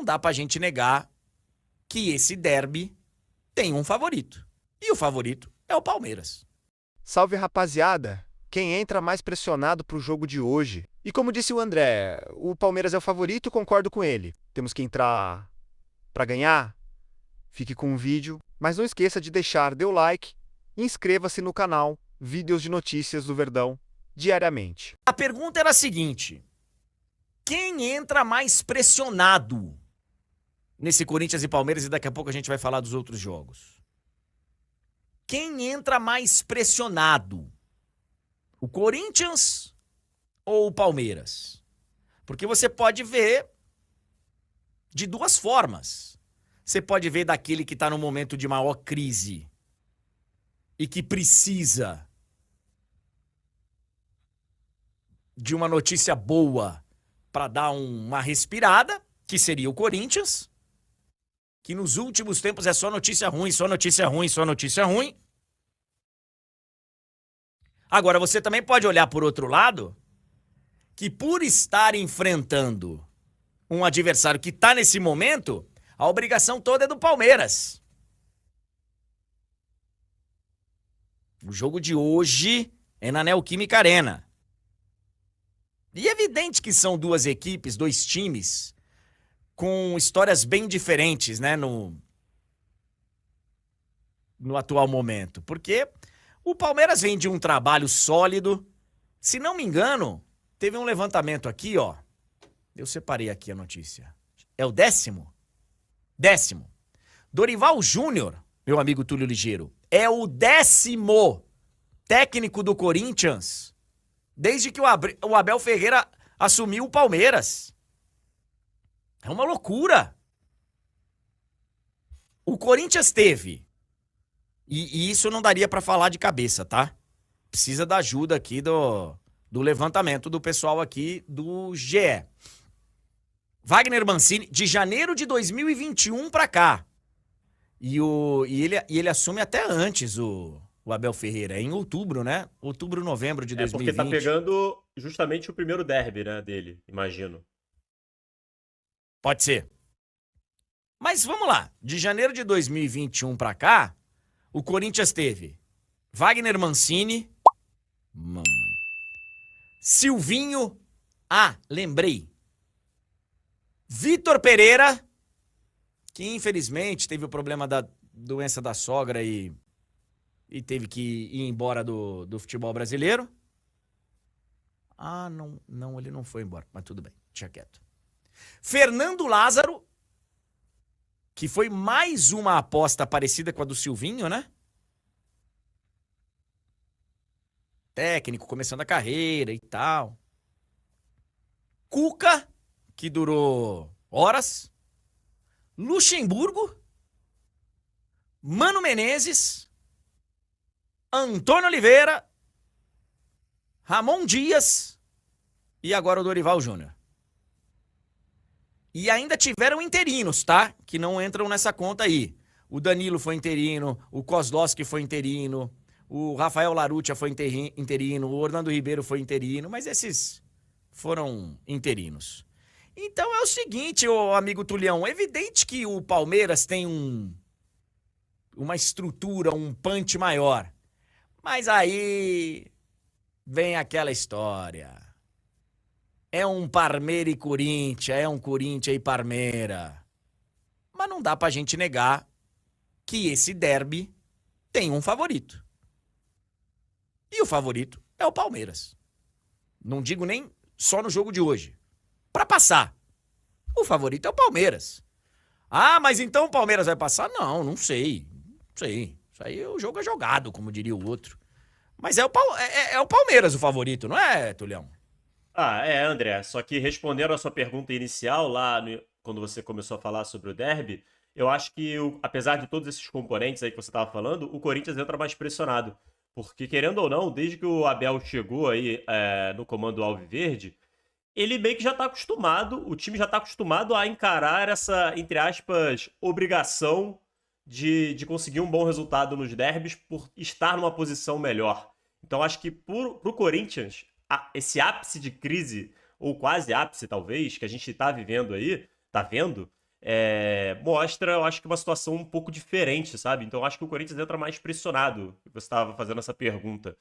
não dá pra gente negar que esse derby tem um favorito. E o favorito é o Palmeiras. Salve, rapaziada! Quem entra mais pressionado pro jogo de hoje? E como disse o André, o Palmeiras é o favorito e concordo com ele. Temos que entrar pra ganhar? Fique com o vídeo, mas não esqueça de deixar o like e inscreva-se no canal Vídeos de Notícias do Verdão diariamente. A pergunta era a seguinte: quem entra mais pressionado nesse Corinthians e Palmeiras? E daqui a pouco a gente vai falar dos outros jogos. Quem entra mais pressionado? O Corinthians ou o Palmeiras? Porque você pode ver de duas formas. Você pode ver daquele que está no momento de maior crise e que precisa de uma notícia boa para dar uma respirada, que seria o Corinthians, que nos últimos tempos é só notícia ruim, só notícia ruim, só notícia ruim. Agora, você também pode olhar por outro lado, que por estar enfrentando um adversário que está nesse momento, a obrigação toda é do Palmeiras. O jogo de hoje é na Neoquímica Arena. E é evidente que são duas equipes, dois times, com histórias bem diferentes, né, no atual momento. Porque o Palmeiras vem de um trabalho sólido. Se não me engano, teve um levantamento aqui, ó. Eu separei aqui a notícia. É o 10º? 10º. Dorival Júnior, meu amigo Túlio Ligeiro, é o 10º técnico do Corinthians desde que o Abel Ferreira assumiu o Palmeiras. É uma loucura. O Corinthians teve, e isso não daria pra falar de cabeça, tá? Precisa da ajuda aqui do levantamento do pessoal aqui do GE. Wagner Mancini, de janeiro de 2021 pra cá. E ele assume até antes o Abel Ferreira, em outubro, né? Outubro, novembro de 2020. É porque tá pegando justamente o primeiro derby, né, dele, imagino. Pode ser. Mas vamos lá. De janeiro de 2021 pra cá, o Corinthians teve Wagner Mancini, mamãe, Silvinho, lembrei, Vitor Pereira, que infelizmente teve o problema da doença da sogra e teve que ir embora do futebol brasileiro. Não, ele não foi embora, mas tudo bem, deixa quieto. Fernando Lázaro, que foi mais uma aposta parecida com a do Silvinho, né? Técnico, começando a carreira e tal. Cuca, que durou horas. Luxemburgo. Mano Menezes. Antônio Oliveira. Ramon Dias. E agora o Dorival Júnior. E ainda tiveram interinos, tá? Que não entram nessa conta aí. O Danilo foi interino, o Kozlowski foi interino, o Rafael Larutia foi interino, o Orlando Ribeiro foi interino, mas esses foram interinos. Então é o seguinte, ô amigo Tulião, é evidente que o Palmeiras tem uma estrutura, um punch maior. Mas aí vem aquela história. É um Parmeira e Corinthians, é um Corinthians e Parmeira. Mas não dá pra gente negar que esse derby tem um favorito. E o favorito é o Palmeiras. Não digo nem só no jogo de hoje. Pra passar. O favorito é o Palmeiras. Mas então o Palmeiras vai passar? Não sei. Não sei. Isso aí o jogo é jogado, como diria o outro. Mas é o Palmeiras o favorito, não é, Tulião? André, só que respondendo a sua pergunta inicial lá, quando você começou a falar sobre o derby, eu acho que, apesar de todos esses componentes aí que você estava falando, o Corinthians entra mais pressionado. Porque, querendo ou não, desde que o Abel chegou aí no comando Alviverde, ele meio que já tá acostumado, o time já tá acostumado a encarar essa, entre aspas, obrigação de conseguir um bom resultado nos derbys por estar numa posição melhor. Então, acho que pro Corinthians, esse ápice de crise, ou quase ápice talvez, que a gente tá vivendo aí, tá vendo, mostra, eu acho que uma situação um pouco diferente, sabe? Então eu acho que o Corinthians entra mais pressionado. Você estava fazendo essa pergunta.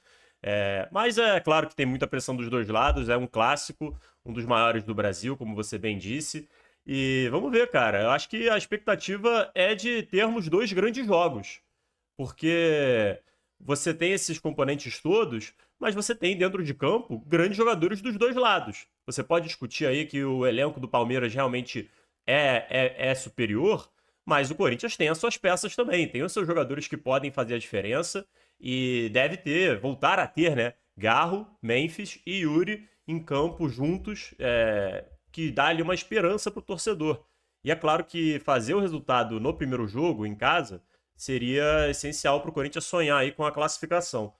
Mas é claro que tem muita pressão dos dois lados, é um clássico, um dos maiores do Brasil, como você bem disse. E vamos ver, cara. Eu acho que a expectativa é de termos dois grandes jogos, porque você tem esses componentes todos, mas você tem dentro de campo grandes jogadores dos dois lados. Você pode discutir aí que o elenco do Palmeiras realmente é superior, mas o Corinthians tem as suas peças também, tem os seus jogadores que podem fazer a diferença e deve voltar a ter, né? Garro, Memphis e Yuri em campo juntos, que dá ali uma esperança para o torcedor. E é claro que fazer o resultado no primeiro jogo, em casa, seria essencial para o Corinthians sonhar aí com a classificação.